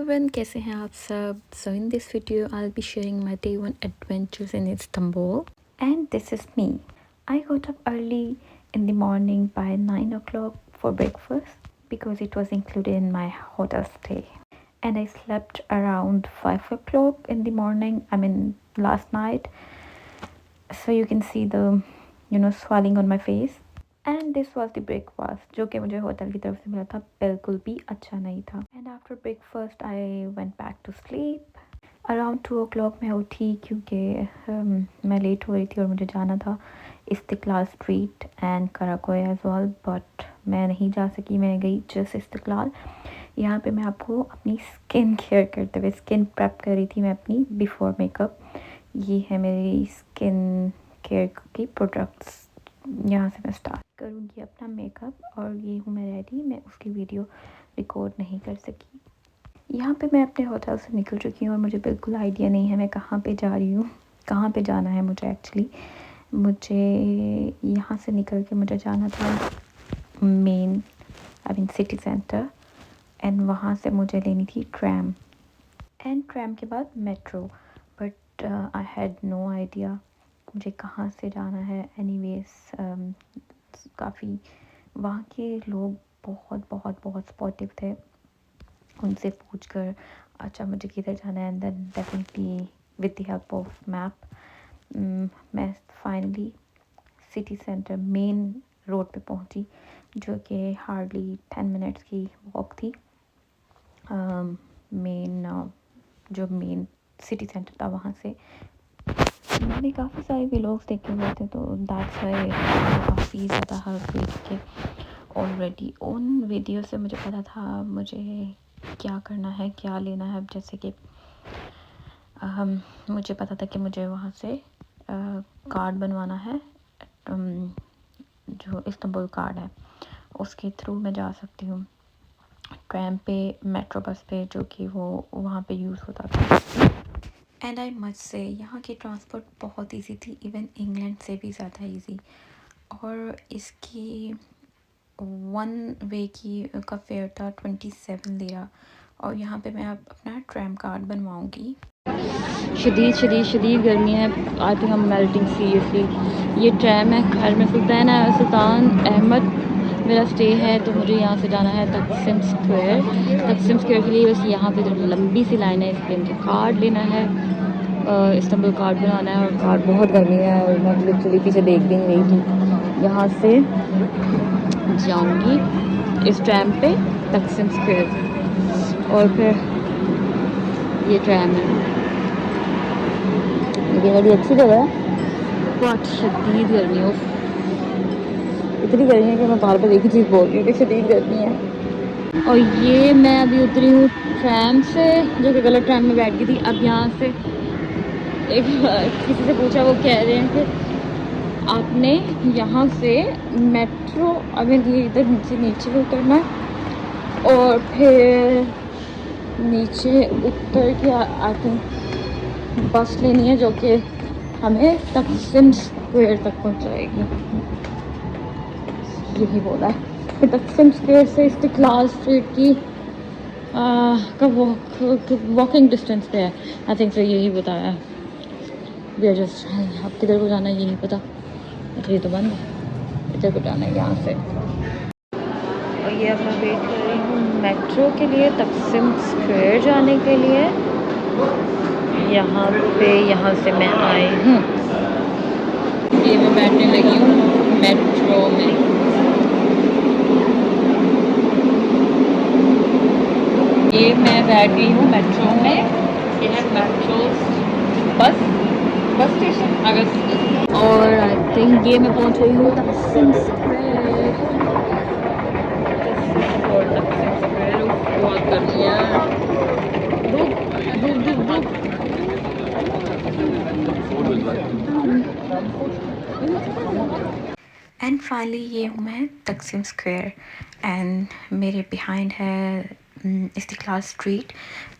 Everyone, कैसे हैं आप सब। So in this video I will be sharing my day one adventures in Istanbul, and this is me. I got up early in the morning by 9 o'clock for breakfast because it was included in my hotel stay, and I slept around 5 o'clock in the morning, I mean last night, so you can see the swelling on my face. And this was the breakfast जो कि मुझे hotel की तरफ से मिला था, बिल्कुल भी अच्छा नहीं था। And after breakfast I went back to sleep. Around 2 o'clock मैं उठी क्योंकि मैं लेट हो रही थी और मुझे जाना था Istiklal street and Karakoy as well, but मैं नहीं जा सकी। मैं गई जस्ट इस्तिकलाल। यहाँ पे मैं आपको अपनी स्किन केयर करते हुए स्किन प्रेप कर रही थी मैं अपनी बिफोर मेकअप। ये है मेरी स्किन केयर की प्रोडक्ट्स। यहाँ से मैं स्टार्ट करूँगी अपना मेकअप और ये हूँ मैं रेडी। मैं उसकी वीडियो रिकॉर्ड नहीं कर सकी। यहाँ पे मैं अपने होटल से निकल चुकी हूँ और मुझे बिल्कुल आइडिया नहीं है मैं कहाँ पे जा रही हूँ, कहाँ पे जाना है मुझे। एक्चुअली मुझे यहाँ से निकल के मुझे जाना था मेन सिटी सेंटर, एंड वहाँ से मुझे लेनी थी ट्रैम, एंड ट्रैम के बाद metro. But I had no idea मुझे कहाँ से जाना है। एनीवेज काफ़ी वहाँ के लोग बहुत बहुत बहुत सपोर्टिव थे। उनसे पूछकर अच्छा मुझे किधर जाना है, and then definitely with the help of map मैं finally city centre main road पे पहुंची, जो कि हार्डली 10 मिनट्स की वॉक थी। जो मेन सिटी सेंटर था वहाँ से मैंने काफ़ी सारे व्लॉग्स देखे हुए थे, तो दैट्स व्हाई काफ़ी ज़्यादा हेल्प हुई कि ऑलरेडी उन वीडियो से मुझे पता था मुझे क्या करना है, क्या लेना है। जैसे कि मुझे पता था कि मुझे वहाँ से कार्ड बनवाना है, जो इस्तांबुल कार्ड है उसके थ्रू मैं जा सकती हूँ ट्रैम पे, मेट्रो बस पे, जो कि वो वहाँ पे यूज़ होता था। एंड आई मस्ट से यहाँ की ट्रांसपोर्ट बहुत इजी थी, इवन इंग्लैंड से भी ज़्यादा इजी। और इसकी 1 वे की का फेयर था 27 लिरा, और यहाँ पे मैं अब अपना ट्रैम कार्ड बनवाऊँगी। शदीद गर्मी है। आई थिंक हम मेल्टिंग सीरियसली। ये ट्रैम है खैर में सुल्तान अहमद मेरा स्टे है, तो मुझे यहाँ से जाना है तकसीम स्क्वायर। तकसीम स्क्वायर के लिए बस यहाँ पे लंबी सी लाइन है, इसलिए मुझे कार्ड लेना है, इस्तांबुल कार्ड बनाना है। और कार्ड बहुत गर्मी है और मैं लिटरली पीछे देख भी नहीं रही थी। यहाँ से जाऊँगी इस ट्रैम पे तकसीम स्क्वायर, और फिर ये ट्रैम है। ये बड़ी अच्छी जगह है। बहुत शदीद गर्मी है, इतनी गर्मी है कि मैं बार बार एक ही चीज़ बोल रही हूँ कि शदीद गर्मी है। और ये मैं अभी उतरी हूँ ट्रैम से, जो कि गलत ट्रैम में बैठ गई थी। अब यहाँ से एक किसी से पूछा, वो कह रहे हैं कि आपने यहाँ से मेट्रो अगर ये इधर नीचे उतरना और फिर नीचे उतर के आई थिंक बस लेनी है, जो कि हमें तकसीम स्क्वायर तक पहुँचाएगी। यही बोला है। फिर तकसीम स्क्वायर से इस्तिकलाल स्ट्रीट की का वॉकिंग डिस्टेंस पे है, आई थिंक तो यही बताया है। वी आर जस्ट अब किधर को जाना है ये नहीं पता। अच्छा ये तो बंद है, इधर को जाना है यहाँ से। और ये अब मैं वेट कर रही हूँ मेट्रो के लिए तकसीम स्क्वायर जाने के लिए। यहाँ से मैं आई हूँ, ये मैं बैठने लगी हूँ मेट्रो में। ये मैं बैठ गई हूँ मेट्रो में। ये है मेट्रो बस स्टेशन अगर, और आई थिंक ये मैं पहुँच गई हूँ तकसीम स्क्वायर। बहुत गर्मी है। एंड फाइनली ये हूँ मैं तकसीम स्क्वायर, एंड मेरे बिहाइंड है Istiklal street.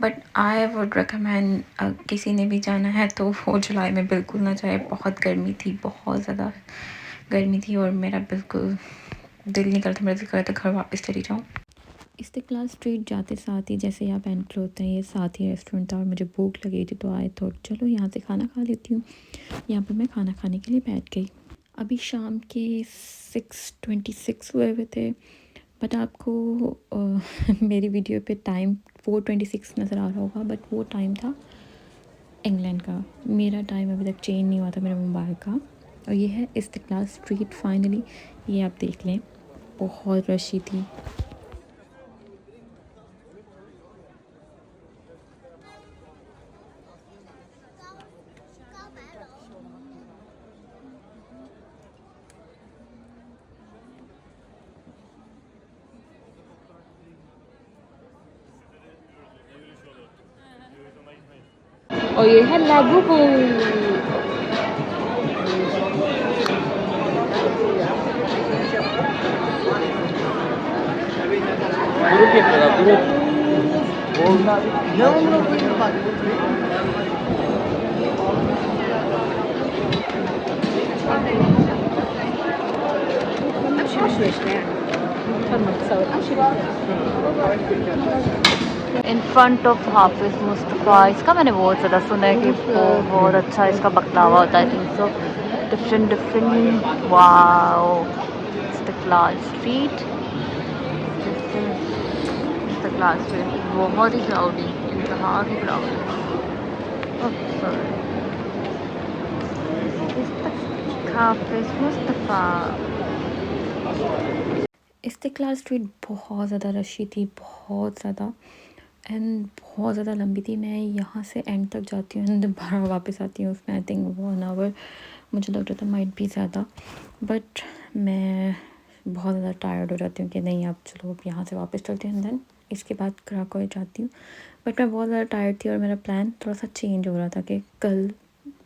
But I would recommend किसी ने भी जाना है तो वो जुलाई में बिल्कुल ना जाए। बहुत गर्मी थी, बहुत ज़्यादा गर्मी थी, और मेरा बिल्कुल दिल नहीं करता, मेरा दिल करता घर वापस चली जाऊँ। इस्तिकलाल स्ट्रीट जाते साथ ही जैसे ही आप एंटर होते हैं, ये साथ ही रेस्टोरेंट था और मुझे भूख लगी थी, तो आई थॉट चलो यहाँ से खाना खा लेती हूँ। यहाँ पर मैं खाना खाने के लिए बैठ गई। अभी शाम के 6:26 हुए हुए थे, बट आपको मेरी वीडियो पे टाइम 4:26 नज़र आ रहा होगा, बट वो टाइम था इंग्लैंड का। मेरा टाइम अभी तक चेंज नहीं हुआ था मेरे मोबाइल का। और ये है इस्तिकलाल स्ट्रीट फाइनली, ये आप देख लें, बहुत रशी थी। और ये है लाबूबू। इन फ्रंट ऑफ हाफिज मुस्तफ़ा, इसका मैंने बहुत ज़्यादा सुना है कि बहुत अच्छा इसका बकलावा होता है। 300 different wow. Istiklal street, Istiklal street बहुत ही क्राउडी, इंतहा की क्राउडी। हाफिज मुस्तफ़ा। इस्तिकलाल स्ट्रीट बहुत ज़्यादा रशी थी, बहुत ज़्यादा, एंड बहुत ज़्यादा लंबी थी। मैं यहाँ से एंड तक जाती हूँ, दोबारा वापस आती हूँ उसमें आई थिंक 1 आवर मुझे लग रहा था, माइट भी ज़्यादा। बट मैं बहुत ज़्यादा टायर्ड हो जाती हूँ कि नहीं अब चलो अब यहाँ से वापस चलते हैं, देन इसके बाद कराकोय जाती हूँ। बट मैं बहुत ज़्यादा टायर्ड थी और मेरा प्लान थोड़ा सा चेंज हो रहा था कि कल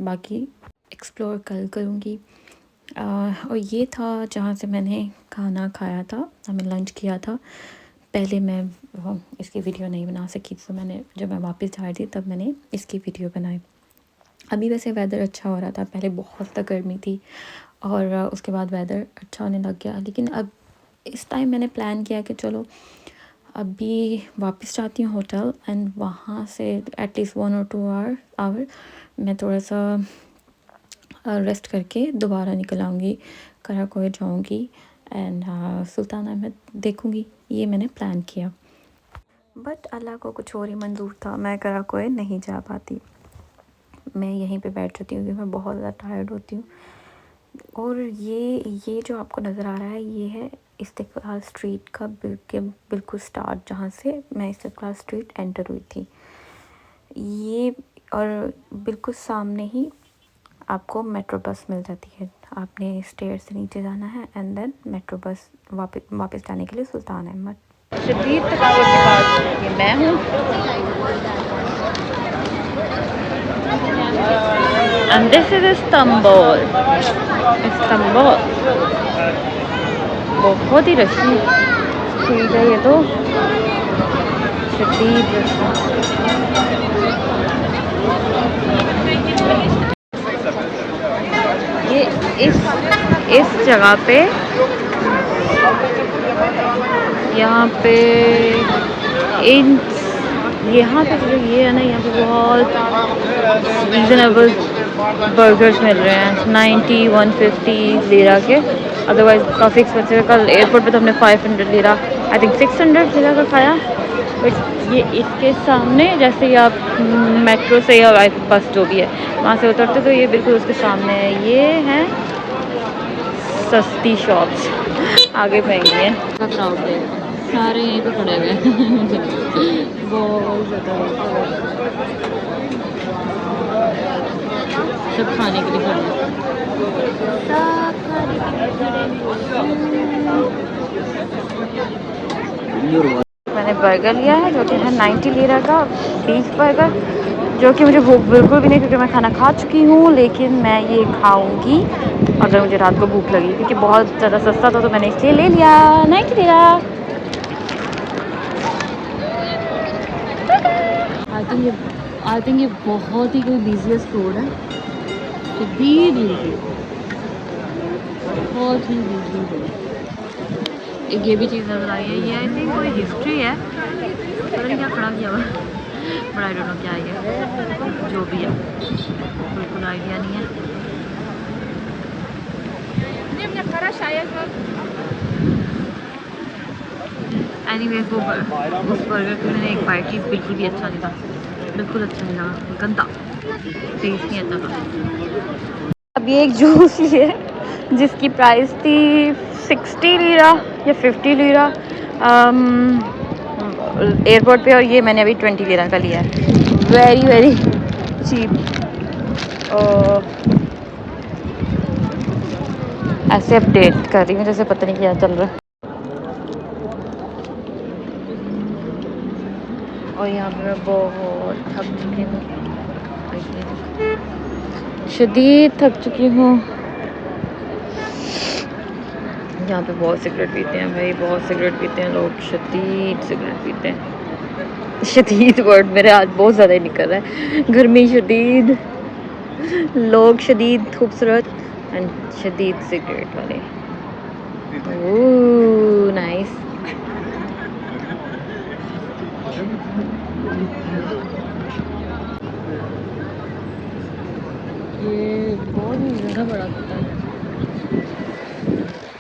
बाकी एक्सप्लोर कल करूँगी। और ये था जहाँ से मैंने खाना खाया था, हमें लंच किया था। पहले मैं इसकी वीडियो नहीं बना सकी, तो मैंने जब मैं वापस जा रही थी तब मैंने इसकी वीडियो बनाई। अभी वैसे वेदर अच्छा हो रहा था, पहले बहुत ज़्यादा गर्मी थी और उसके बाद वेदर अच्छा होने लग गया। लेकिन अब इस टाइम मैंने प्लान किया कि चलो अभी वापस जाती हूँ होटल, एंड वहाँ से एटलीस्ट 1 और 2 आवर मैं थोड़ा सा रेस्ट करके दोबारा निकल आऊँगी, कराकोय जाऊँगी एंड सुल्तान अहमद देखूँगी। ये मैंने प्लान किया, बट अल्लाह को कुछ और ही मंजूर था, मैं कराकोय नहीं जा पाती। मैं यहीं पे बैठ जाती हूँ क्योंकि मैं बहुत ज़्यादा टायर्ड होती हूँ। और ये जो आपको नज़र आ रहा है, ये है इस्तिकलाल स्ट्रीट का बिल्कुल स्टार्ट, जहाँ से मैं इस्तिकलाल स्ट्रीट एंटर हुई थी। ये और बिल्कुल सामने ही आपको मेट्रो बस मिल जाती है। आपने स्टेयर से नीचे जाना है एंड देन मेट्रो बस वापस जाने के लिए सुल्तान अहमद। शदीद थकावट के बाद ये मैं हूँ, and this is Istanbul. Istanbul बहुत ही रशी स्ट्रीट है ये तो, शदीद रशी। ये इस जगह पे, यहाँ पे यहाँ पे जो ये है ना, यहाँ पे बहुत रीज़नेबल बर्गर्स मिल रहे हैं 90-150 लीरा के, अदरवाइज़ काफ़ी एक्सपेंसिव है। कल एयरपोर्ट पे तो हमने 500 लीरा, आई थिंक 600 लीरा का खाया। बट ये इसके सामने, जैसे ही आप मेट्रो से या बस जो भी है वहाँ से उतरते तो ये बिल्कुल उसके सामने है। ये हैं सस्ती शॉप्स, आगे महंगी हैं। क्राउड देखो, सारे यहीं पे खड़े हुए हैं बहुत ज़्यादा सब खाने के लिए खड़े हैं, सब खाने के लिए खड़े हैं। मैंने बर्गर लिया है जो कि है 90 लीरा का बीफ बर्गर, जो कि मुझे भूख बिल्कुल भी नहीं क्योंकि मैं खाना खा चुकी हूँ, लेकिन मैं ये खाऊंगी अगर मुझे रात को भूख लगी, क्योंकि बहुत ज़्यादा सस्ता था तो मैंने इसलिए ले लिया 90 लीरा। आई थिंक ये बहुत ही कोई बिजीएस्ट रोड है, बहुत ही बिजी है। एक ये भी चीज़ नजर आई है, ये आई थिंक कोई हिस्ट्री है, पता नहीं क्या खड़ा किया हुआ, बट आई डोंट नो क्या है, जो भी है बिल्कुल आइडिया नहीं है। एनीवेज वो उस बर्गर की मैंने एक बाइट की, बिल्कुल भी अच्छा नहीं था, बिल्कुल अच्छा नहीं लगा, गंदा टेस्ट नहीं अच्छा था। अब ये एक जूस लिए जिसकी प्राइस थी 60 लीरा या 50 लीरा एयरपोर्ट पे, और ये मैंने अभी 20 लीरा का लिया है, वेरी वेरी चीप। ऐसे अपडेट कर रही हूँ जैसे पता नहीं क्या चल रहा है। और यहाँ पे मैं बहुत थक चुकी हूँ, शदीद थक चुकी हूँ। यहाँ पे बहुत सिगरेट पीते हैं भाई, बहुत सिगरेट पीते हैं लोग, शदीद सिगरेट पीते हैं। शदीद वर्ड मेरे आज बहुत ज़्यादा ही निकल रहा है, गर्मी शदीद, लोग शदीद खूबसूरत एंड शदीद सिगरेट वाले। Oh nice. ये बहुत ही ज़्यादा बड़ा होता है।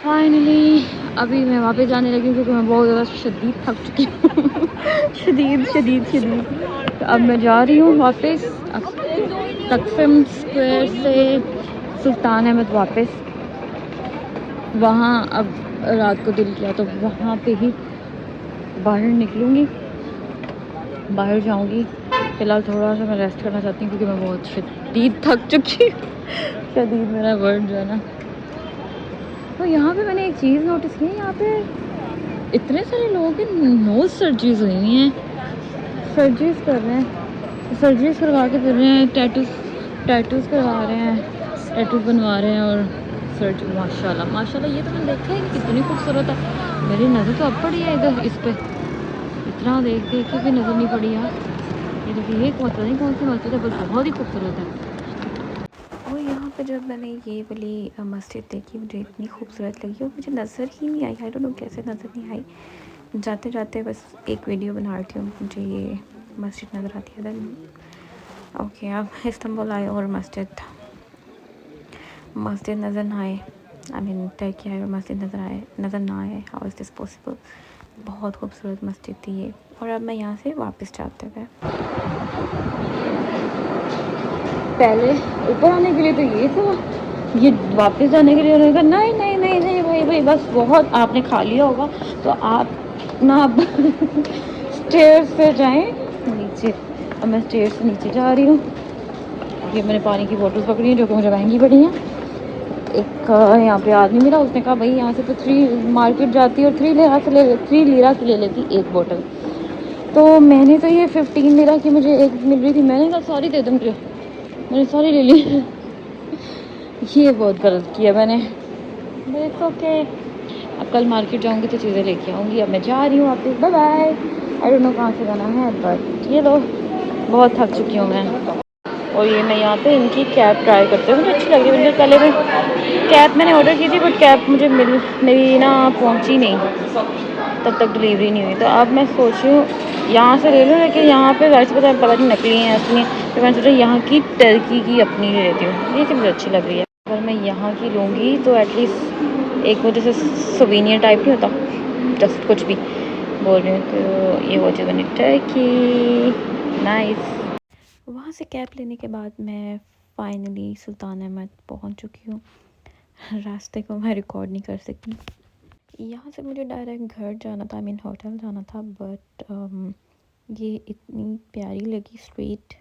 फाइनली अभी मैं वापस जाने लगी हूँ क्योंकि मैं बहुत ज़्यादा शदीद थक चुकी हूँ। शदीद शदीद शदीद। तो अब मैं जा रही हूँ वापस तकसीम स्क्वायर से सुल्तान अहमद वापस। वहाँ अब रात को दिल किया तो वहाँ पे ही बाहर निकलूँगी, बाहर जाऊँगी। फ़िलहाल थोड़ा सा मैं रेस्ट करना चाहती हूँ क्योंकि मैं बहुत शदीद थक चुकी हूँ। शदीद मेरा वर्ड जो है ना। तो यहाँ पे मैंने एक चीज़ नोटिस की है, यहाँ पे इतने सारे लोगों के नोज सर्जरीज हुई हुई हैं, सर्जरीज कर रहे हैं, सर्जरीज करवा के फिर रहे हैं, टैटूज़ करवा रहे हैं, टैटूज़ बनवा रहे हैं और सर्जरी। माशाल्लाह माशाल्लाह, ये तो मैंने देखा है कि कितनी खूबसूरत है। मेरी नज़र तो अब पड़ी है इधर इस पर, इतना देख देख के भी नज़र नहीं पड़ी यार। ये देखिए, ये पता नहीं कौन सी मस्जिद है, बस बहुत ही खूबसूरत है। और यहाँ पे जब मैंने ये वाली मस्जिद देखी, मुझे इतनी खूबसूरत लगी और मुझे नज़र ही नहीं आई, आई डोंट नो कैसे नज़र नहीं आई। जाते जाते बस एक वीडियो बना रही थी, मुझे ये मस्जिद नज़र आती है। देन ओके, अब इस्तांबुल आए और मस्जिद नज़र ना आए, आई मीन टर्की आए और मस्जिद नज़र ना आए, हाउ इज़ दिस पॉसिबल। बहुत खूबसूरत मस्जिद थी ये। और अब मैं यहाँ से वापस जाते हुए, पहले ऊपर आने के लिए तो ये था, ये वापस जाने के लिए उन्होंने कहा नहीं नहीं नहीं नहीं भाई बस बहुत आपने खा लिया होगा, तो आप ना अब स्टेयर से जाएं नीचे। अब मैं स्टेयर से नीचे जा रही हूँ। ये मैंने पानी की बोतल पकड़ी है जो कि मुझे महंगी पड़ी हैं। एक यहाँ पे आदमी मिला, उसने कहा भाई यहाँ से तो 3 मार्केट जाती है और 3 लीरा की ले लेती एक बोतल। तो मैंने तो ये 15 लीरा की मुझे एक मिल रही थी, मैंने कहा सारी दे दो मुझे, मैंने सारी ले ली। ये बहुत गलत किया मैंने, बट ओके। अब कल मार्केट जाऊंगी तो चीज़ें लेके आऊँगी। अब मैं जा रही हूँ वापस, bye bye. I don't know कहाँ से जाना है, बट ये लो, बहुत थक चुकी हूँ मैं। और ये मैं यहाँ पे इनकी कैब ट्राई करती हूँ, मुझे अच्छी लग रही है। पहले मैं कैब मैंने ऑर्डर की थी बट कैब मुझे मेरी ना पहुँची नहीं, तब तक डिलीवरी नहीं हुई। तो अब मैं सोच रही हूँ यहाँ से ले लूँ, लेकिन यहाँ पे वैसे पता नहीं नकली हैं असली, तो मैं सोच रही हूँ यहाँ की टर्की की अपनी ले लेती हूँ, ये मुझे अच्छी लग रही है। अगर मैं यहाँ की लूँगी तो एटलीस्ट एक वो जैसे सोवेनियर टाइप नहीं होता, जस्ट कुछ भी बोल रही हूँ, तो ये वो चीज़ बनी टर्की, नाइस। वहाँ से कैब लेने के बाद मैं फाइनली सुल्तान अहमद पहुँच चुकी हूँ। रास्ते को मैं रिकॉर्ड नहीं कर सकती। यहाँ से मुझे डायरेक्ट घर जाना था, आई मीन होटल जाना था, बट ये इतनी प्यारी लगी स्ट्रीट।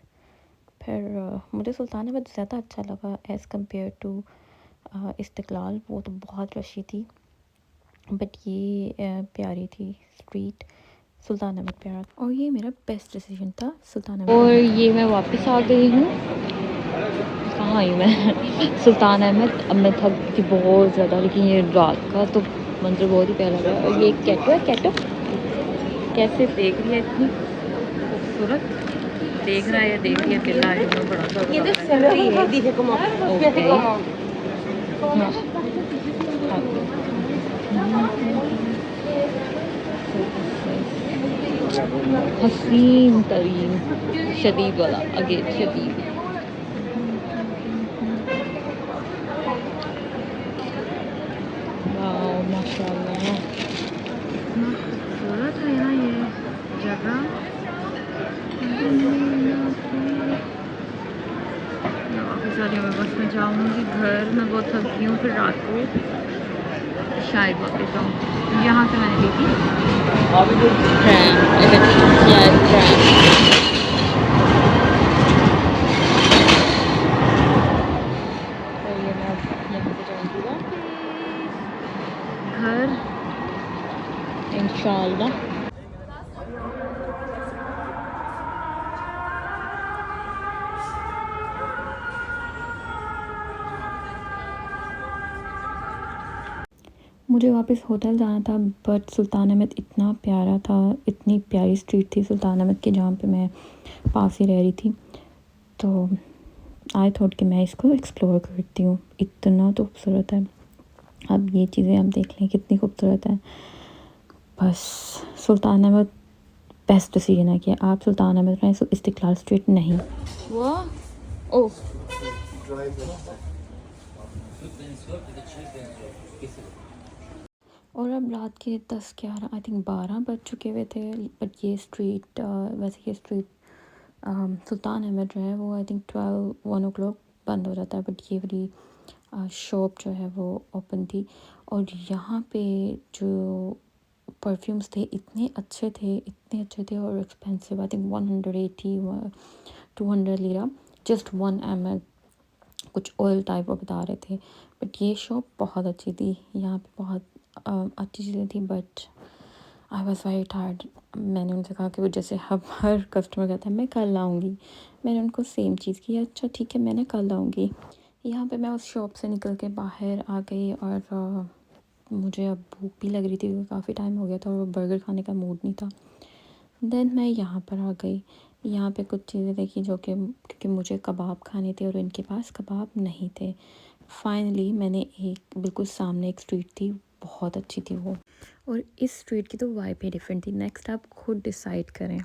फिर मुझे सुल्तान अहमद ज़्यादा अच्छा लगा एज़ कम्पेयर टू इस्तिकलाल, वो तो बहुत रशी थी, बट ये प्यारी थी स्ट्रीट, सुल्तान अहमद प्यारा। और ये मेरा बेस्ट डिसीजन था, सुल्तान अहमद। और ये मैं वापस आ गई हूँ, कहाँ आई मैं? सुल्तान अहमद। अब मैं थक थी बहुत ज़्यादा, लेकिन ये रात का तो मंजर बहुत ही प्यारा लगा। और ये कैटो है, कैटो कैसे देख रही है, इतनी खूबसूरत देख रहा है, देख रही है, पिल्ला है बड़ा सा। हसीन तरीन शदीद वाला अगेन शदीद। वाओ माशाल्लाह इतना खूबसूरत है ना ये जगह। वापस आ रही हूँ मैं, बस में जाऊँगी घर। मैं बहुत थकी हूँ, फिर रात को शायद वापस आऊँ। यहाँ से मैंने ली थी घर इंशाल्लाह। मुझे वापस होटल जाना था, बट सुल्तान अहमद इतना प्यारा था, इतनी प्यारी स्ट्रीट थी सुल्तान अहमद की जहाँ पे मैं पास ही रह रही थी, तो आई थॉट कि मैं इसको एक्सप्लोर करती हूँ। इतना तो खूबसूरत है। अब ये चीज़ें आप देख लें कितनी खूबसूरत है। बस सुल्तान अहमद बेस्ट डिसीजन है कि आप सुल्तान अहमद रहें, इस्तिकलाल स्ट्रीट नहीं। वो ओह और अब रात के 10-11 आई थिंक 12 बज चुके हुए थे। बट ये स्ट्रीट वैसे ये स्ट्रीट सुल्तान अहमद जो है वो आई थिंक 12-1 ओ क्लॉक बंद हो जाता है, बट ये वाली शॉप जो है वो ओपन थी। और यहाँ पे जो परफ्यूम्स थे इतने अच्छे थे, इतने अच्छे थे और expensive. I think 180-200 lira just 1 ml कुछ ऑयल टाइप वो बता रहे थे। बट ये शॉप बहुत अच्छी थी, यहाँ पे बहुत अच्छी चीज़ें थी। But I was very tired. मैंने उनसे कहा कि वो जैसे हर कस्टमर कहता है मैं कल आऊँगी, मैंने उनको सेम चीज़ की, अच्छा ठीक है मैंने कल आऊँगी। यहाँ पे मैं उस शॉप से निकल के बाहर आ गई और मुझे अब भूख भी लग रही थी क्योंकि काफ़ी टाइम हो गया था और बर्गर खाने का मूड नहीं था। देन मैं यहाँ पर आ गई। यहाँ पे कुछ चीज़ें देखी जो कि क्योंकि मुझे कबाब खाने थे और इनके पास कबाब नहीं थे। फाइनली मैंने एक बिल्कुल सामने एक स्ट्रीट थी, बहुत अच्छी थी वो, और इस स्ट्रीट की तो वाइब ही डिफरेंट थी। नेक्स्ट आप खुद डिसाइड करें।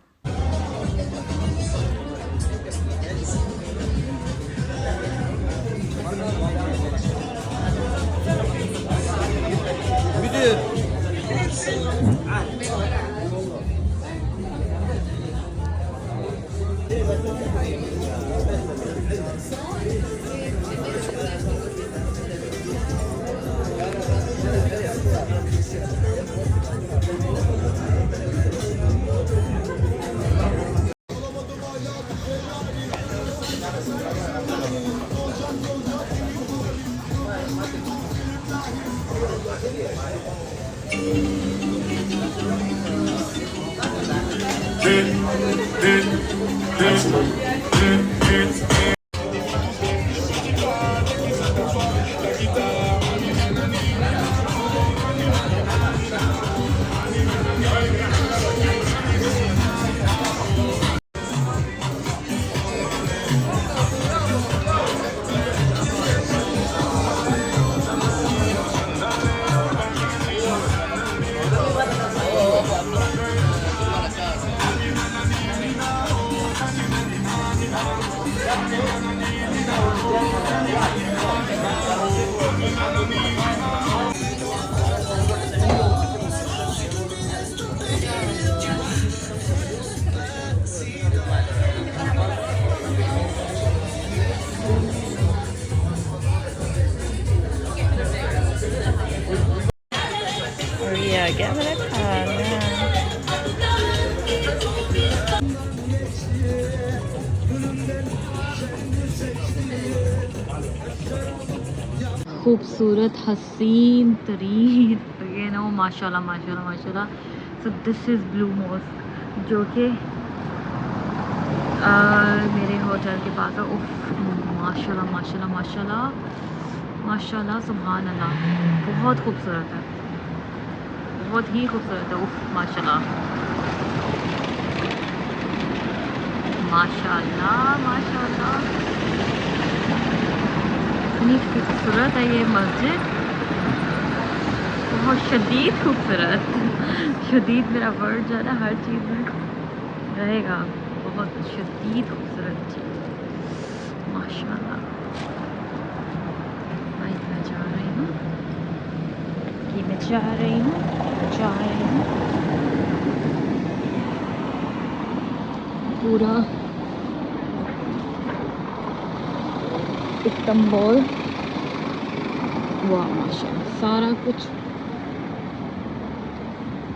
और ये आ गया मेरा खाना। खूबसूरत हसीन तरीन ये ना माशाल्लाह माशाल्लाह माशाल्लाह। So this is Blue Mosque जो कि मेरे होटल के पास है। उफ माशाल्लाह माशाल्लाह माशाल्लाह माशाल्लाह सुभान अल्लाह, बहुत खूबसूरत है, बहुत ही खूबसूरत है। उफ माशाल्लाह माशाल्लाह माशाल्लाह, इतनी खूबसूरत है ये मस्जिद, बहुत शदीद खूबसूरत। शदीद मेरा वर्ड जो है ना हर चीज़ में रहेगा। बहुत शदीद खूबसूरत चीज़ माशाल्लाह। भाई मैं जा रही हूँ कि मैं जा रही हूँ जा रही हूँ पूरा इस्तांबुल। वाह माशाल्लाह सारा कुछ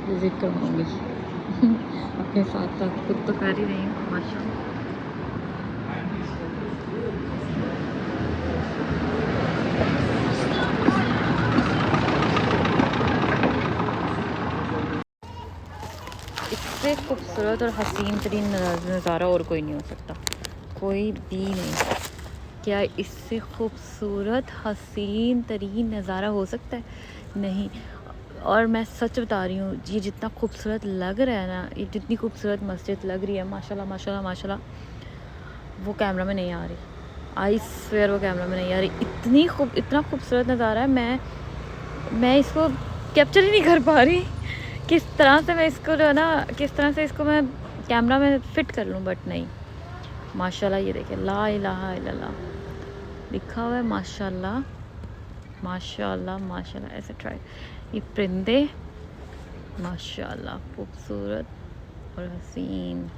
विज़िट करवाऊँगी। अपने साथ साथ खुद तो कर ही रही हूँ माशाल्लाह। इससे खूबसूरत और हसीन तरीन नज़ारा और कोई नहीं हो सकता, कोई भी नहीं। क्या इससे खूबसूरत हसीन तरीन नज़ारा हो सकता है? नहीं। और मैं सच बता रही हूँ, ये जितना खूबसूरत लग रहा है ना, ये जितनी खूबसूरत मस्जिद लग रही है माशाल्लाह माशाल्लाह माशाल्लाह, वो कैमरा में नहीं आ रही। आई स्वेयर वो कैमरा में नहीं आ रही। इतना खूबसूरत नज़ारा है, मैं इसको कैप्चर ही नहीं कर पा रही। किस तरह से मैं इसको जो है ना, किस तरह से इसको मैं कैमरा में फ़िट कर लूँ, बट नहीं। माशाल्लाह ये देखिए, ला इलाहा इल्लल्लाह लिखा हुआ है माशाल्लाह माशाल्लाह माशाल्लाह, ऐसे ट्राई। ये परिंदे माशाल्लाह खूबसूरत और हसीन।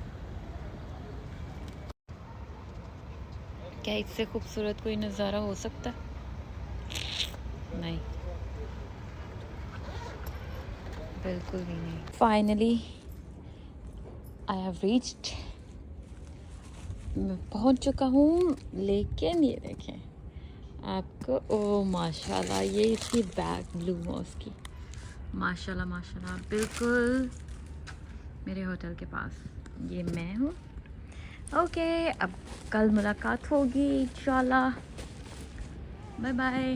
क्या इससे खूबसूरत कोई नज़ारा हो सकता है? नहीं, बिल्कुल भी नहीं। फाइनली आई हैव रीच्ड, मैं पहुंच चुका हूँ। लेकिन ये देखें आपको, ओ माशाल्लाह, ये इसकी बैक ब्लू मॉस्क की माशाल्लाह माशाल्लाह, बिल्कुल मेरे होटल के पास ये मैं हूँ। ओके, अब कल मुलाकात होगी इंशाल्लाह। बाय बाय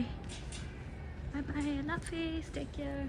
बाय बाय, अल्लाह हाफिज़, टेक केयर।